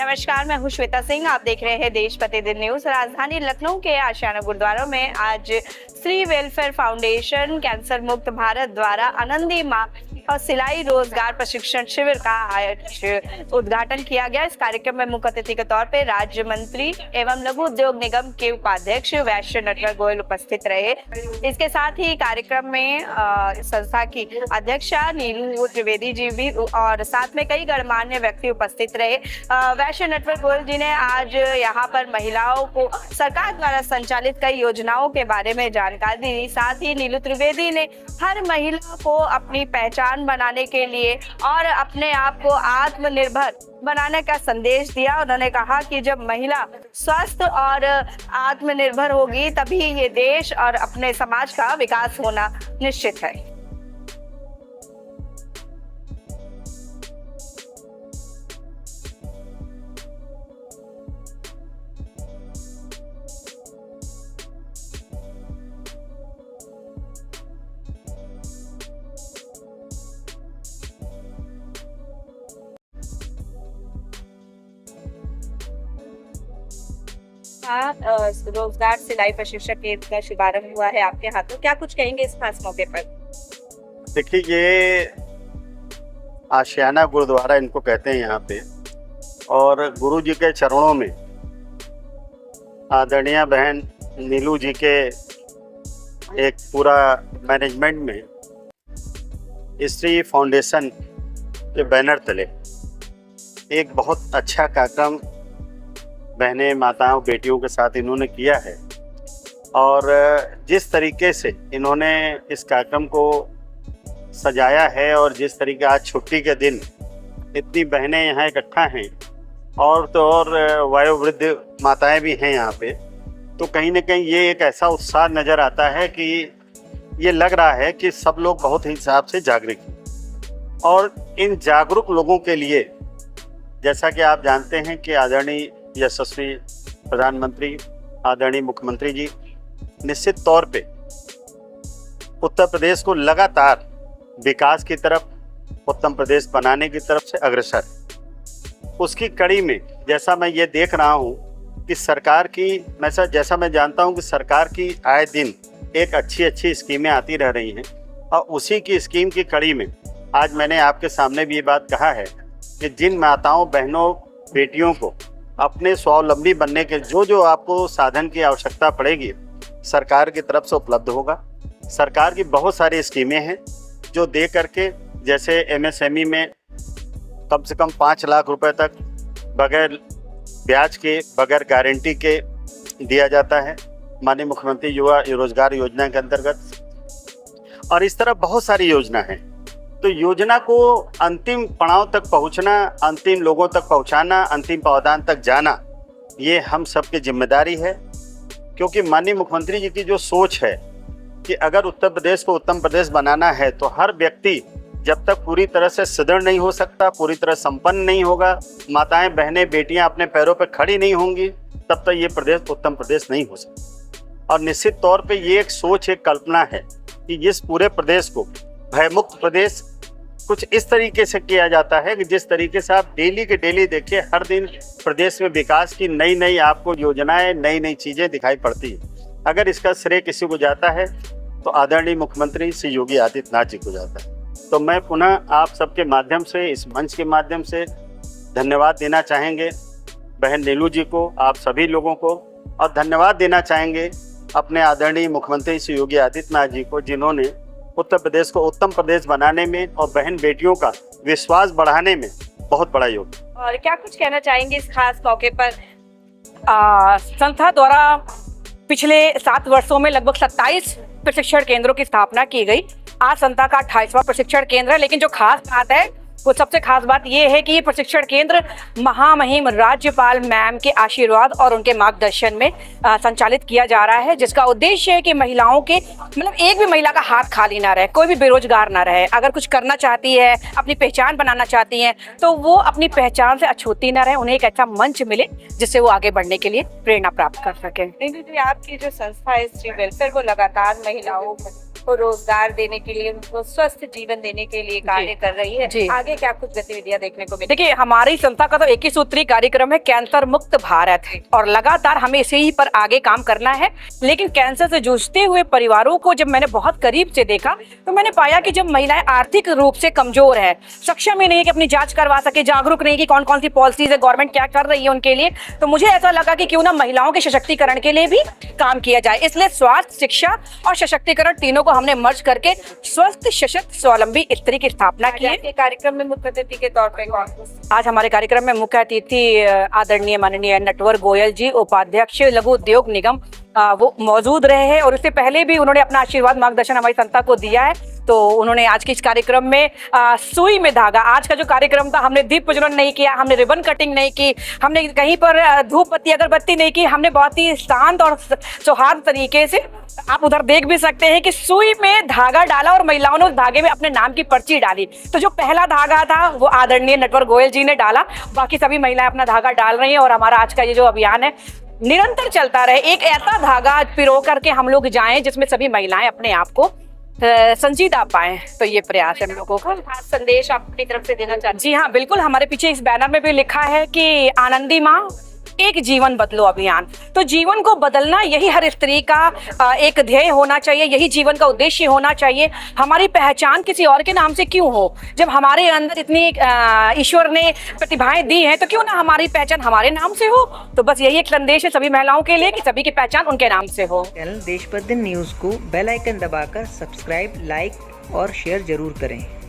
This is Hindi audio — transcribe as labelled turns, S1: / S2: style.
S1: नमस्कार, मैं हूं श्वेता सिंह। आप देख रहे हैं देश प्रतिदिन न्यूज। राजधानी लखनऊ के आशियाना गुरुद्वारों में आज श्री वेलफेयर फाउंडेशन कैंसर मुक्त भारत द्वारा आनंदी मां और सिलाई रोजगार प्रशिक्षण शिविर का आज उद्घाटन किया गया। इस कार्यक्रम में मुख्य अतिथि के तौर पर राज्य मंत्री एवं लघु उद्योग निगम के उपाध्यक्ष वैश्य नटवर गोयल उपस्थित रहे। इसके साथ ही कार्यक्रम में संस्था की अध्यक्षा नीलू त्रिवेदी जी भी और साथ में कई गणमान्य व्यक्ति उपस्थित रहे। वैश्य नटवर गोयल जी ने आज यहाँ पर महिलाओं को सरकार द्वारा संचालित कई योजनाओं के बारे में जानकारी दी। साथ ही नीलू त्रिवेदी ने हर महिला को अपनी पहचान बनाने के लिए और अपने आप को आत्मनिर्भर बनाने का संदेश दिया। उन्होंने कहा कि जब महिला स्वस्थ और आत्मनिर्भर होगी तभी ये देश और अपने समाज का विकास होना निश्चित है। रोजगार सिलाई प्रशिक्षण केंद्र का शुभारंभ हुआ है आपके हाथों, क्या कुछ कहेंगे इस खास मौके पर?
S2: देखिए, ये आशियाना गुरुद्वारा इनको कहते हैं यहाँ पे, और गुरु जी के चरणों में आदरणीय बहन नीलू जी के एक पूरा मैनेजमेंट में स्त्री फाउंडेशन के बैनर तले एक बहुत अच्छा कार्यक्रम बहनें माताओं बेटियों के साथ इन्होंने किया है। और जिस तरीके से इन्होंने इस कार्यक्रम को सजाया है और जिस तरीके आज छुट्टी के दिन इतनी बहनें यहाँ इकट्ठा हैं और तो और वयोवृद्ध माताएं भी हैं यहाँ पे, तो कहीं ना कहीं ये एक ऐसा उत्साह नज़र आता है कि ये लग रहा है कि सब लोग बहुत हिसाब से जागरूक हैं। और इन जागरूक लोगों के लिए, जैसा कि आप जानते हैं कि आदरणीय यशस्वी प्रधानमंत्री आदरणीय मुख्यमंत्री जी निश्चित तौर पे उत्तर प्रदेश को लगातार विकास की तरफ, उत्तम प्रदेश बनाने की तरफ से अग्रसर। उसकी कड़ी में जैसा मैं ये देख रहा हूँ कि सरकार की, जैसा मैं जानता हूँ कि सरकार की आए दिन एक अच्छी स्कीमें आती रह रही हैं, और उसी की स्कीम की कड़ी में आज मैंने आपके सामने भी ये बात कहा है कि जिन माताओं बहनों बेटियों को अपने स्वावलंबी बनने के जो आपको साधन की आवश्यकता पड़ेगी सरकार की तरफ से उपलब्ध होगा। सरकार की बहुत सारी स्कीमें हैं जो दे करके, जैसे एमएसएमई में कम से कम 5 लाख रुपए तक बगैर ब्याज के, बगैर गारंटी के दिया जाता है माननीय मुख्यमंत्री युवा रोजगार योजना के अंतर्गत। और इस तरह बहुत सारी योजना है। तो योजना को अंतिम पड़ाव तक पहुंचना, अंतिम लोगों तक पहुंचाना, अंतिम पावदान तक जाना, ये हम सबकी जिम्मेदारी है। क्योंकि माननीय मुख्यमंत्री जी की जो सोच है कि अगर उत्तर प्रदेश को उत्तम प्रदेश बनाना है तो हर व्यक्ति जब तक पूरी तरह से सुदृढ़ नहीं हो सकता, पूरी तरह संपन्न नहीं होगा, माताएं बहनें बेटियां अपने पैरों पर खड़ी नहीं होंगी, तब तक ये प्रदेश उत्तम प्रदेश नहीं हो सकता। और निश्चित तौर पे ये एक सोच, एक कल्पना है कि इस पूरे प्रदेश को भयमुक्त प्रदेश कुछ इस तरीके से किया जाता है कि जिस तरीके से आप डेली के डेली देखिए, हर दिन प्रदेश में विकास की नई आपको योजनाएं, नई चीज़ें दिखाई पड़ती है। अगर इसका श्रेय किसी को जाता है तो आदरणीय मुख्यमंत्री श्री योगी आदित्यनाथ जी को जाता है। तो मैं पुनः आप सबके माध्यम से, इस मंच के माध्यम से धन्यवाद देना चाहेंगे बहन नीलू जी को, आप सभी लोगों को, और धन्यवाद देना चाहेंगे अपने आदरणीय मुख्यमंत्री श्री योगी आदित्यनाथ जी को, जिन्होंने उत्तर प्रदेश को उत्तम प्रदेश बनाने में और बहन बेटियों का विश्वास बढ़ाने में बहुत बड़ा योगदान।
S1: और क्या कुछ कहना चाहेंगे इस खास मौके पर?
S3: संस्था द्वारा पिछले 7 वर्षों में लगभग 27 प्रशिक्षण केंद्रों की स्थापना की गई। आज संस्था का 28वां प्रशिक्षण केंद्र है। लेकिन जो खास बात है, वो सबसे खास बात ये है कि ये प्रशिक्षण केंद्र महामहिम राज्यपाल मैम के आशीर्वाद और उनके मार्गदर्शन में संचालित किया जा रहा है, जिसका उद्देश्य है कि महिलाओं के, मतलब एक भी महिला का हाथ खाली ना रहे, कोई भी बेरोजगार ना रहे। अगर कुछ करना चाहती है, अपनी पहचान बनाना चाहती हैं, तो वो अपनी पहचान से अछूती ना रहे, उन्हें एक ऐसा मंच मिले जिससे वो आगे बढ़ने के लिए प्रेरणा प्राप्त कर सके।
S1: आपकी जो संस्था है श्री वेलफेयर, वो लगातार महिलाओं को रोजगार देने के लिए, उनको स्वस्थ जीवन देने के लिए कार्य कर रही है।
S3: जी।
S1: आगे क्या कुछ गतिविधियां देखने को मिलेगी?
S3: देखिए, हमारी संस्था का तो एक ही सूत्री कार्यक्रम है, कैंसर मुक्त भारत, और लगातार हमें इसी ही पर आगे काम करना है। लेकिन कैंसर से जूझते हुए परिवारों को जब मैंने बहुत करीब से देखा तो मैंने पाया कि जब महिलाएं आर्थिक रूप से कमजोर है, सक्षम ही नहीं है कि अपनी जांच करवा सके, जागरूक नहीं कि कौन कौन सी पॉलिसीज है, गवर्नमेंट क्या कर रही है उनके लिए, तो मुझे ऐसा लगा कि क्यों ना महिलाओं के सशक्तिकरण के लिए भी काम किया जाए। इसलिए स्वास्थ्य, शिक्षा और सशक्तिकरण तीनों को हमने मर्ज करके स्वस्थ, सशक्त, स्वावलंबी स्त्री की स्थापना की है।
S1: ये कार्यक्रम में मुख्य अतिथि के तौर पर कौन?
S3: आज हमारे कार्यक्रम में मुख्य अतिथि आदरणीय माननीय नटवर गोयल जी, उपाध्यक्ष लघु उद्योग निगम, वो मौजूद रहे हैं, और उससे पहले भी उन्होंने अपना आशीर्वाद, मार्गदर्शन हमारी संस्था को दिया है। तो उन्होंने आज के इस कार्यक्रम में सुई में धागा, आज का जो कार्यक्रम था, हमने दीप प्रज्वलन नहीं किया, हमने रिबन कटिंग नहीं की, हमने कहीं पर धूप बत्ती अगरबत्ती नहीं की, हमने बहुत ही शांत और सौहार्द तरीके से, आप उधर देख भी सकते हैं कि सुई में धागा डाला और महिलाओं ने उस धागे में अपने नाम की पर्ची डाली। तो जो पहला धागा था वो आदरणीय नटवर गोयल जी ने डाला, बाकी सभी महिलाएं अपना धागा डाल रही हैं, और हमारा आज का ये जो अभियान है निरंतर चलता रहे। एक ऐसा धागा पिरो करके हम लोग जाएं जिसमें सभी महिलाएं अपने आप को संजीदा पाएं, तो ये प्रयास है हम लोगों का।
S1: खास संदेश आप अपनी तरफ से देना चाहते हैं?
S3: जी हाँ, बिल्कुल। हमारे पीछे इस बैनर में भी लिखा है कि आनंदी माँ एक जीवन बदलो अभियान। तो जीवन को बदलना यही हर स्त्री का एक ध्येय होना चाहिए, यही जीवन का उद्देश्य होना चाहिए। हमारी पहचान किसी और के नाम से क्यों हो? जब हमारे अंदर इतनी ईश्वर ने प्रतिभाएं दी हैं, तो क्यों ना हमारी पहचान हमारे नाम से हो? तो बस यही एक संदेश है सभी महिलाओं के लिए कि सभी की पहचान उनके नाम से हो।
S4: चैनल देश प्रतिदिन न्यूज़ को बेल आइकन दबाकर सब्सक्राइब, लाइक और शेयर जरूर करें।